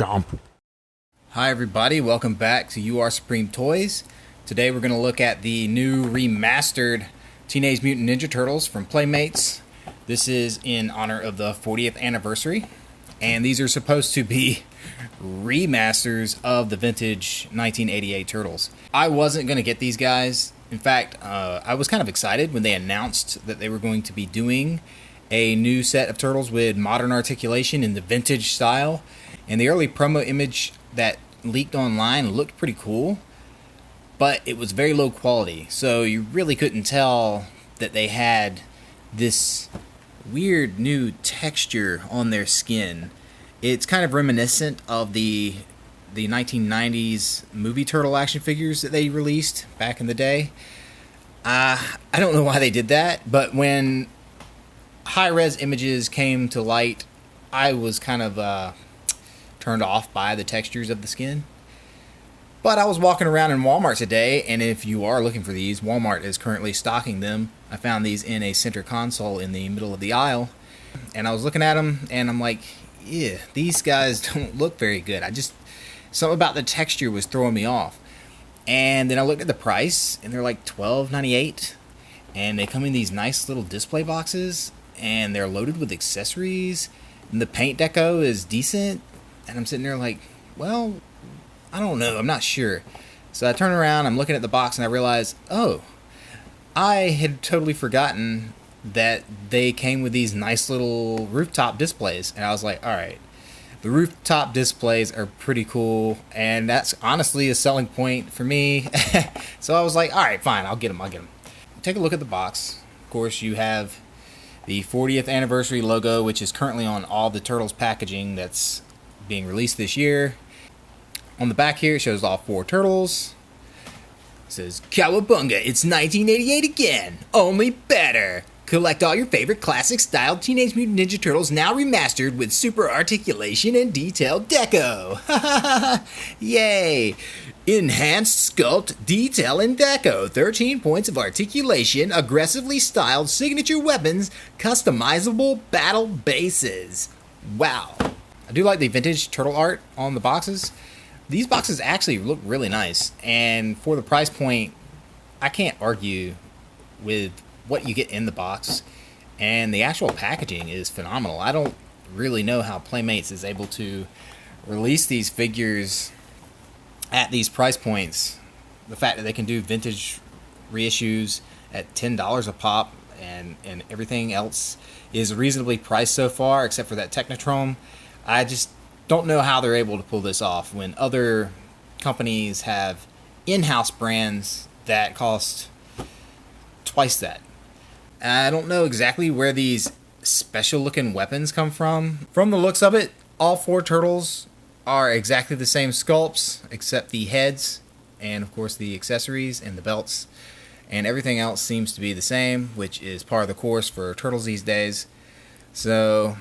Chomp. Hi everybody, welcome back to You Are Supreme Toys. Today we're going to look at the new remastered Teenage Mutant Ninja Turtles from Playmates. This is in honor of the 40th anniversary, and these are supposed to be remasters of the vintage 1988 Turtles. I wasn't going to get these guys. In fact, I was kind of excited when they announced that they were going to be doing a new set of Turtles with modern articulation in the vintage style. And the early promo image that leaked online looked pretty cool, but it was very low quality, so you really couldn't tell that they had this weird new texture on their skin. It's kind of reminiscent of the 1990s movie Turtle action figures that they released back in the day. I don't know why they did that, but when high-res images came to light, I was kind of turned off by the textures of the skin. But I was walking around in Walmart today, and if you are looking for these, Walmart is currently stocking them. I found these in a center console in the middle of the aisle, and I was looking at them, and I'm like, yeah, these guys don't look very good. Something about the texture was throwing me off. And then I looked at the price, and they're like $12.98, and they come in these nice little display boxes, and they're loaded with accessories, and the paint deco is decent. And I'm sitting there like, well, I don't know. I'm not sure. So I turn around, I'm looking at the box, and I realize, oh, I had totally forgotten that they came with these nice little rooftop displays. And I was like, all right, the rooftop displays are pretty cool, and that's honestly a selling point for me. So I was like, all right, fine, I'll get them. Take a look at the box. Of course, you have the 40th anniversary logo, which is currently on all the Turtles packaging that's being released this year. On the back here, it shows all 4 turtles. It says, "Cowabunga, it's 1988 again, only better. Collect all your favorite classic-style Teenage Mutant Ninja Turtles now remastered with super articulation and detailed deco." Yay! Enhanced sculpt, detail, and deco. 13 points of articulation, aggressively styled signature weapons, customizable battle bases. Wow. I do like the vintage turtle art on the boxes. These boxes actually look really nice, and for the price point, I can't argue with what you get in the box, and the actual packaging is phenomenal. I don't really know how Playmates is able to release these figures at these price points. The fact that they can do vintage reissues at $10 a pop, and everything else is reasonably priced so far, except for that Technotron. I just don't know how they're able to pull this off when other companies have in-house brands that cost twice that. I don't know exactly where these special-looking weapons come from. From the looks of it, all 4 turtles are exactly the same sculpts, except the heads, and of course the accessories and the belts. And everything else seems to be the same, which is par of the course for turtles these days. So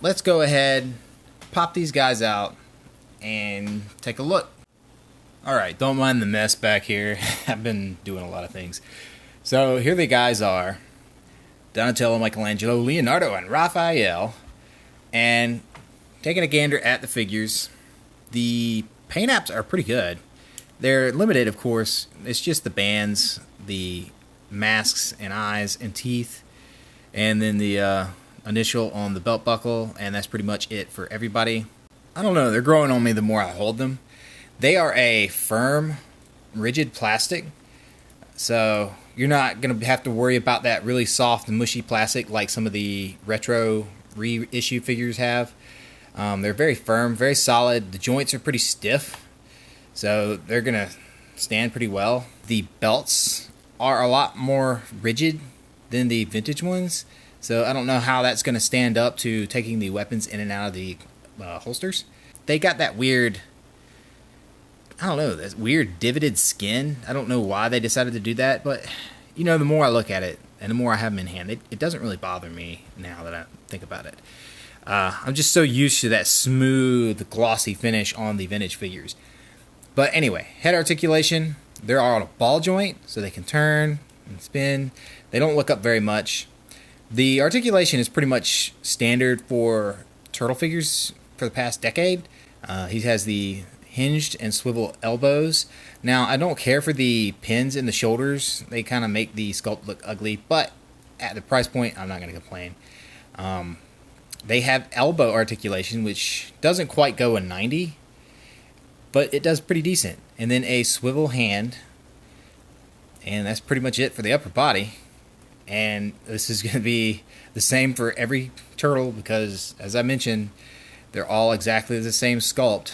let's go ahead, pop these guys out, and take a look. Alright, don't mind the mess back here. I've been doing a lot of things. So here the guys are. Donatello, Michelangelo, Leonardo, and Raphael. And taking a gander at the figures, the paint apps are pretty good. They're limited, of course. It's just the bands, the masks and eyes and teeth, and then the initial on the belt buckle, and that's pretty much it for everybody. I don't know, they're growing on me the more I hold them. They are a firm, rigid plastic, so you're not going to have to worry about that really soft and mushy plastic like some of the retro reissue figures have. They're very firm, very solid. The joints are pretty stiff, so they're going to stand pretty well. The belts are a lot more rigid than the vintage ones, so I don't know how that's going to stand up to taking the weapons in and out of the holsters. They got that weird, that weird divoted skin. I don't know why they decided to do that, but the more I look at it and the more I have them in hand, it doesn't really bother me now that I think about it. I'm just so used to that smooth, glossy finish on the vintage figures. But anyway, head articulation, they're all on a ball joint, so they can turn and spin. They don't look up very much. The articulation is pretty much standard for turtle figures for the past decade. He has the hinged and swivel elbows. Now, I don't care for the pins in the shoulders. They kind of make the sculpt look ugly, but at the price point, I'm not going to complain. They have elbow articulation, which doesn't quite go a 90, but it does pretty decent. And then a swivel hand, and that's pretty much it for the upper body. And this is going to be the same for every turtle because, as I mentioned, they're all exactly the same sculpt.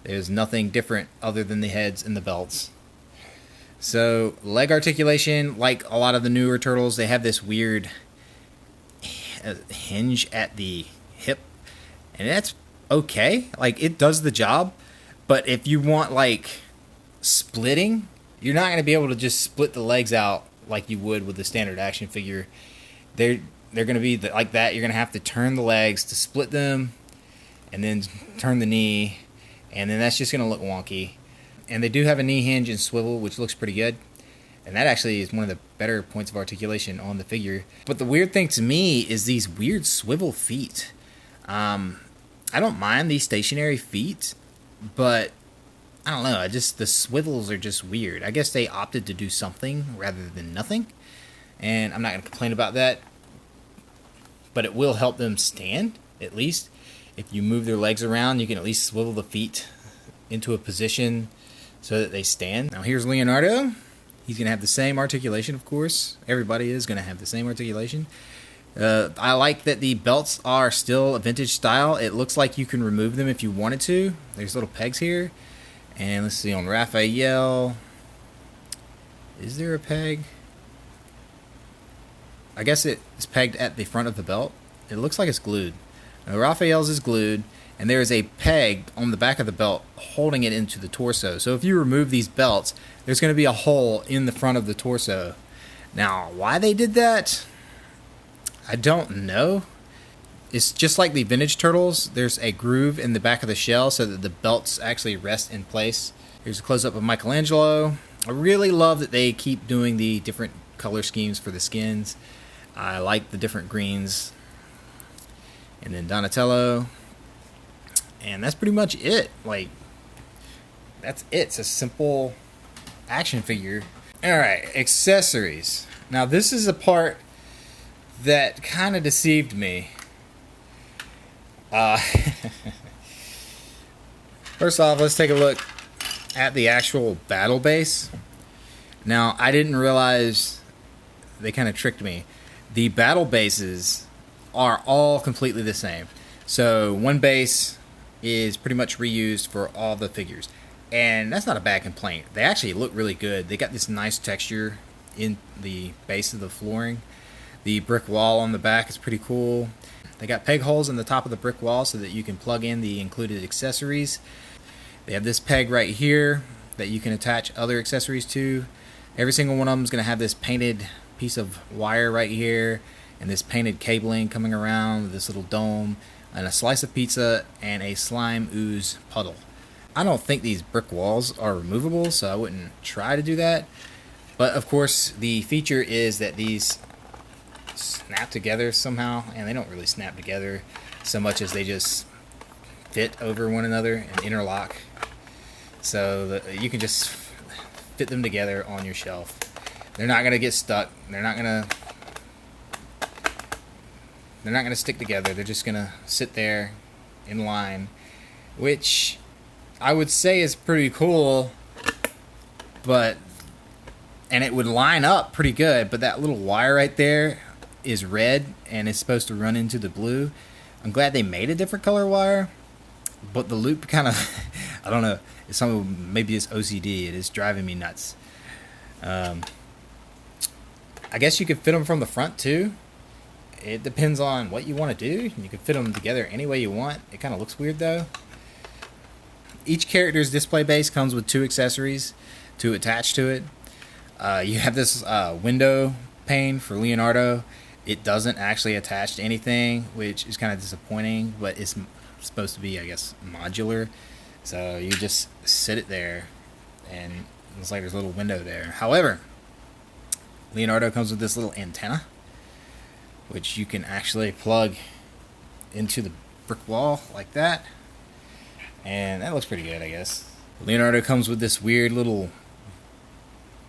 There's nothing different other than the heads and the belts. So, leg articulation, like a lot of the newer turtles, they have this weird hinge at the hip. And that's okay. Like, it does the job. But if you want, like, splitting, you're not going to be able to just split the legs out like you would with the standard action figure. They're going to be like that. You're going to have to turn the legs to split them, and then turn the knee, and then that's just going to look wonky. And they do have a knee hinge and swivel, which looks pretty good. And that actually is one of the better points of articulation on the figure. But the weird thing to me is these weird swivel feet. I don't mind these stationary feet, but I don't know. The swivels are just weird. I guess they opted to do something rather than nothing. And I'm not going to complain about that. But it will help them stand, at least. If you move their legs around, you can at least swivel the feet into a position so that they stand. Now here's Leonardo. He's going to have the same articulation, of course. Everybody is going to have the same articulation. I like that the belts are still a vintage style. It looks like you can remove them if you wanted to. There's little pegs here. And let's see, on Raphael, is there a peg? I guess it's pegged at the front of the belt. It looks like it's glued. Now, Raphael's is glued, and there is a peg on the back of the belt holding it into the torso. So if you remove these belts, there's going to be a hole in the front of the torso. Now, why they did that, I don't know. It's just like the vintage turtles. There's a groove in the back of the shell so that the belts actually rest in place. Here's a close-up of Michelangelo. I really love that they keep doing the different color schemes for the skins. I like the different greens. And then Donatello. And that's pretty much it. Like, that's it. It's a simple action figure. Alright, accessories. Now, this is a part that kind of deceived me. First off, let's take a look at the actual battle base. Now, I didn't realize they kind of tricked me. The battle bases are all completely the same. So one base is pretty much reused for all the figures. And that's not a bad complaint. They actually look really good. They got this nice texture in the base of the flooring. The brick wall on the back is pretty cool. They got peg holes in the top of the brick wall so that you can plug in the included accessories. They have this peg right here that you can attach other accessories to. Every single one of them is going to have this painted piece of wire right here, and this painted cabling coming around, this little dome, and a slice of pizza, and a slime ooze puddle. I don't think these brick walls are removable, so I wouldn't try to do that. But of course, the feature is that these snap together somehow, and they don't really snap together so much as they just fit over one another and interlock, so that you can just fit them together on your shelf. They're not gonna get stuck. They're not gonna stick together. They're just gonna sit there in line, which I would say is pretty cool, and it would line up pretty good, but that little wire right there is red and it's supposed to run into the blue. I'm glad they made a different color wire, but the loop kind of I don't know, maybe it's OCD. It is driving me nuts. I guess you could fit them from the front too. It depends on what you want to do. You can fit them together any way you want. It kind of looks weird though. Each character's display base comes with 2 accessories to attach to it. You have this window pane for Leonardo. It doesn't actually attach to anything, which is kind of disappointing, but it's supposed to be, I guess, modular. So you just sit it there, and it looks like there's a little window there. However, Leonardo comes with this little antenna, which you can actually plug into the brick wall like that. And that looks pretty good, I guess. Leonardo comes with this weird little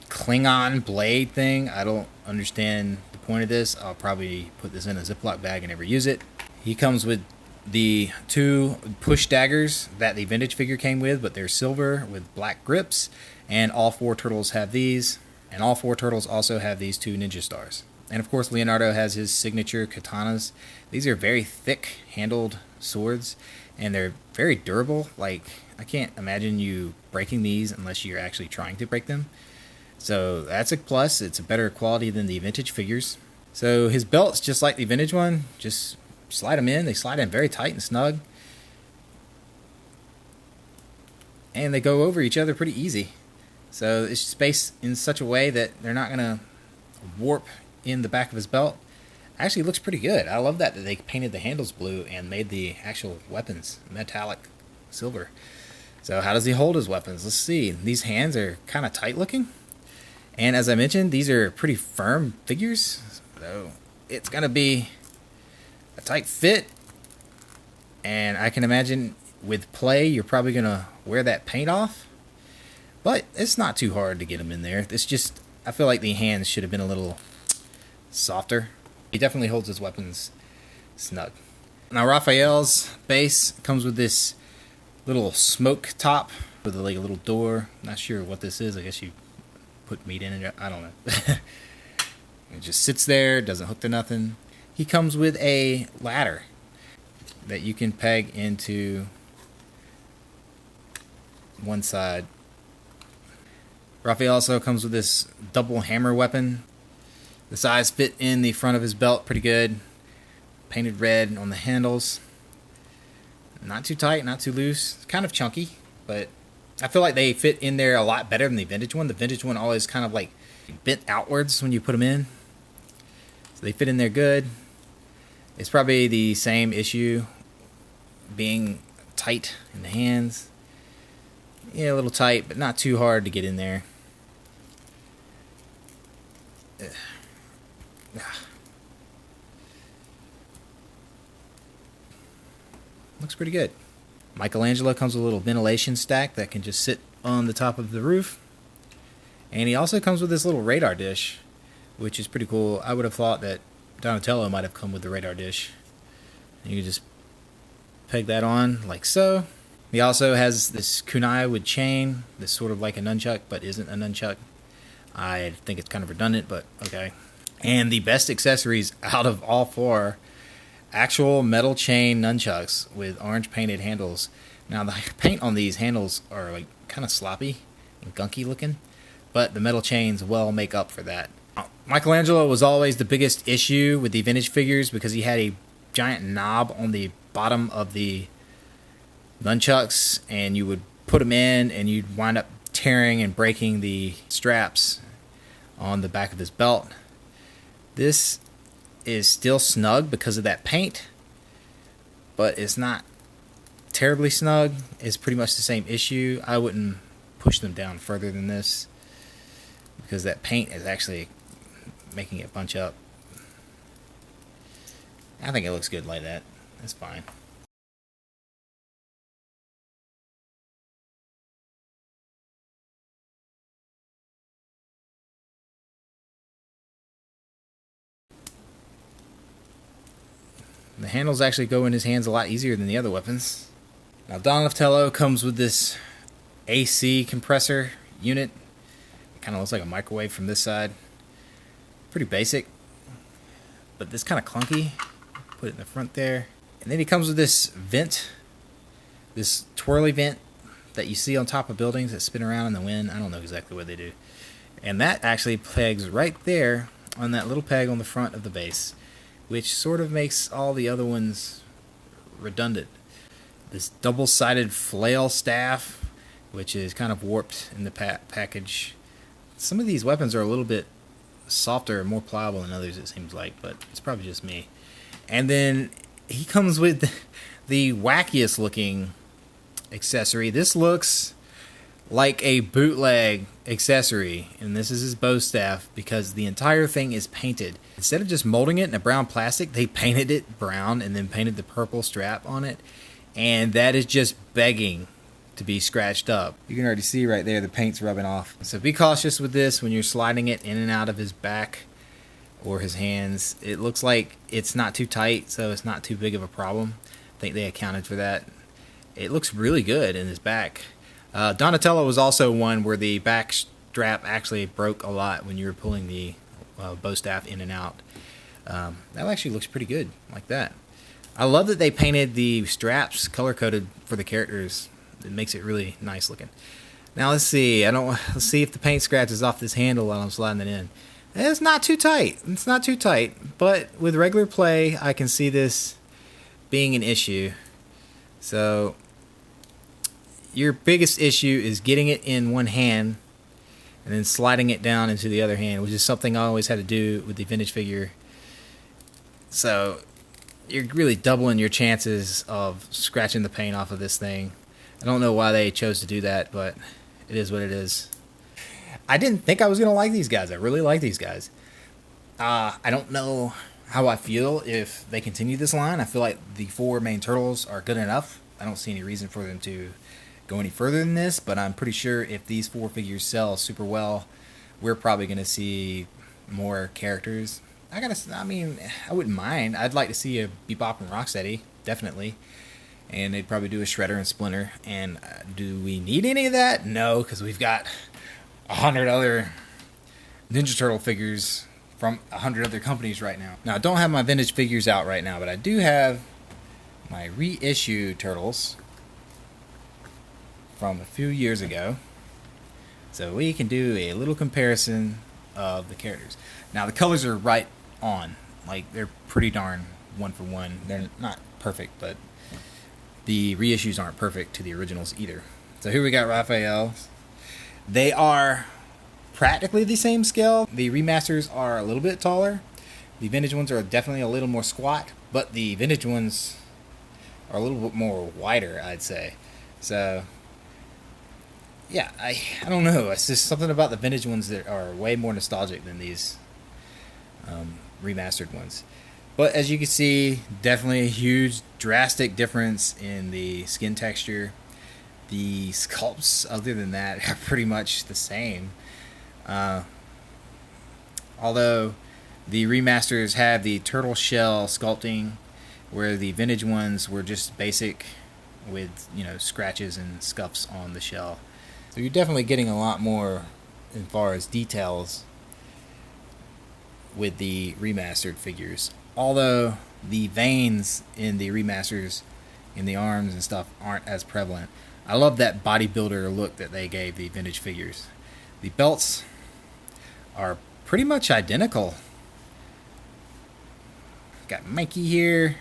Klingon blade thing. I don't understand the point of this. I'll probably put this in a Ziploc bag and never use it. He comes with the 2 push daggers that the vintage figure came with, but they're silver with black grips, and all 4 turtles have these, and all 4 turtles also have these 2 ninja stars. And of course Leonardo has his signature katanas. These are very thick handled swords, and they're very durable. Like, I can't imagine you breaking these unless you're actually trying to break them. So that's a plus. It's a better quality than the vintage figures. So his belt's just like the vintage one. Just slide them in. They slide in very tight and snug. And they go over each other pretty easy. So it's spaced in such a way that they're not going to warp in the back of his belt. Actually looks pretty good. I love that they painted the handles blue and made the actual weapons metallic silver. So how does he hold his weapons? Let's see. These hands are kind of tight looking. And as I mentioned, these are pretty firm figures. So it's going to be a tight fit. And I can imagine with play, you're probably going to wear that paint off. But it's not too hard to get them in there. It's just, I feel like the hands should have been a little softer. He definitely holds his weapons snug. Now Raphael's base comes with this little smoke top with like a little door. Not sure what this is. I guess you put meat in it. I don't know. It just sits there, doesn't hook to nothing. He comes with a ladder that you can peg into one side. Raphael also comes with this double hammer weapon. The size fit in the front of his belt pretty good. Painted red on the handles. Not too tight, not too loose. It's kind of chunky, but I feel like they fit in there a lot better than the vintage one. The vintage one always kind of like bent outwards when you put them in. So they fit in there good. It's probably the same issue, being tight in the hands. Yeah, a little tight, but not too hard to get in there. Looks pretty good. Michelangelo comes with a little ventilation stack that can just sit on the top of the roof. And he also comes with this little radar dish, which is pretty cool. I would have thought that Donatello might have come with the radar dish. You can just peg that on like so. He also has this kunai with chain, that's sort of like a nunchuck, but isn't a nunchuck. I think it's kind of redundant, but okay. And the best accessories out of all 4, actual metal chain nunchucks with orange painted handles. Now the paint on these handles are like kind of sloppy and gunky looking, but the metal chains well make up for that. Michelangelo was always the biggest issue with the vintage figures because he had a giant knob on the bottom of the nunchucks, and you would put them in and you'd wind up tearing and breaking the straps on the back of his belt. This is still snug because of that paint, but it's not terribly snug. It's pretty much the same issue. I wouldn't push them down further than this because that paint is actually making it bunch up. I think it looks good like that. That's fine. The handles actually go in his hands a lot easier than the other weapons. Now Donatello comes with this AC compressor unit. It kind of looks like a microwave from this side. Pretty basic, but this kind of clunky. Put it in the front there. And then he comes with this vent, this twirly vent that you see on top of buildings that spin around in the wind. I don't know exactly what they do. And that actually pegs right there on that little peg on the front of the base, which sort of makes all the other ones redundant. This double-sided flail staff, which is kind of warped in the package. Some of these weapons are a little bit softer and more pliable than others, it seems like, but it's probably just me. And then he comes with the wackiest looking accessory. This looks like a bootleg accessory, and this is his bow staff because the entire thing is painted. Instead of just molding it in a brown plastic, they painted it brown and then painted the purple strap on it. and that is just begging to be scratched up. You can already see right there the paint's rubbing off. So be cautious with this when you're sliding it in and out of his back or his hands. It looks like it's not too tight, so it's not too big of a problem. I think they accounted for that. It looks really good in his back. Donatello was also one where the back strap actually broke a lot when you were pulling the bow staff in and out. That actually looks pretty good like that. I love that they painted the straps color-coded for the characters. It makes it really nice looking. Now let's see. Let's see if the paint scratches off this handle while I'm sliding it in. It's not too tight. It's not too tight. But with regular play, I can see this being an issue. So your biggest issue is getting it in one hand and then sliding it down into the other hand, which is something I always had to do with the vintage figure. So you're really doubling your chances of scratching the paint off of this thing. I don't know why they chose to do that, but it is what it is. I didn't think I was going to like these guys. I really like these guys. I don't know how I feel if they continue this line. I feel like the 4 main turtles are good enough. I don't see any reason for them to go any further than this, but I'm pretty sure if these 4 figures sell super well, we're probably going to see more characters. I wouldn't mind. I'd like to see a Bebop and Rocksteady, definitely. And they'd probably do a Shredder and Splinter. And do we need any of that? No, because we've got 100 other Ninja Turtle figures from 100 other companies right now. Now, I don't have my vintage figures out right now, but I do have my reissue Turtles from a few years ago. So we can do a little comparison of the characters. Now, the colors are right on. Like, they're pretty darn one for one. They're not perfect, but the reissues aren't perfect to the originals either. So here we got Raphael. They are practically the same scale. The remasters are a little bit taller. The vintage ones are definitely a little more squat, but the vintage ones are a little bit more wider, I'd say. So yeah, I don't know. It's just something about the vintage ones that are way more nostalgic than these remastered ones. But as you can see, definitely a huge, drastic difference in the skin texture. The sculpts, other than that, are pretty much the same. Although the remasters have the turtle shell sculpting, where the vintage ones were just basic with, scratches and scuffs on the shell. So you're definitely getting a lot more as far as details with the remastered figures. Although the veins in the remasters in the arms and stuff aren't as prevalent. I love that bodybuilder look that they gave the vintage figures. The belts are pretty much identical. Got Mikey here.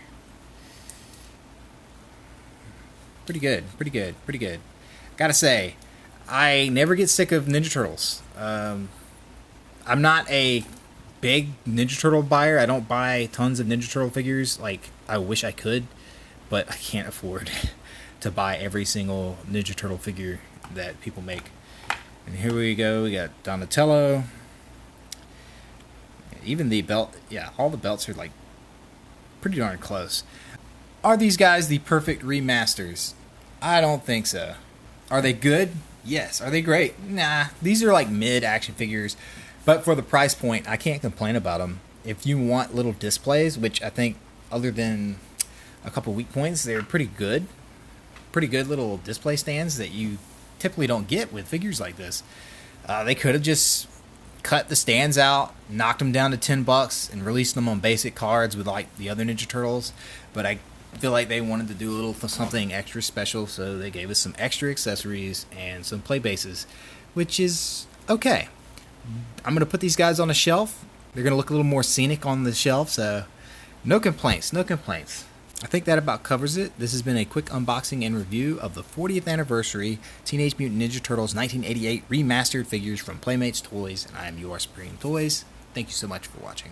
Pretty good. Gotta say, I never get sick of Ninja Turtles. I'm not a big Ninja Turtle buyer. I don't buy tons of Ninja Turtle figures like I wish I could, but I can't afford to buy every single Ninja Turtle figure that people make. And here we go. We got Donatello. Even the belt, yeah, all the belts are like pretty darn close. Are these guys the perfect remasters? I don't think so. Are they good? Yes. Are they great? Nah. These are like mid action figures. But for the price point, I can't complain about them. If you want little displays, which I think, other than a couple weak points, they're pretty good. Pretty good little display stands that you typically don't get with figures like this. They could have just cut the stands out, knocked them down to $10, and released them on basic cards with like the other Ninja Turtles. But I feel like they wanted to do a little something extra special, so they gave us some extra accessories and some play bases, which is okay. I'm going to put these guys on a shelf. They're going to look a little more scenic on the shelf, so no complaints. I think that about covers it. This has been a quick unboxing and review of the 40th anniversary Teenage Mutant Ninja Turtles 1988 remastered figures from Playmates Toys, and I am your Supreme Toys. Thank you so much for watching.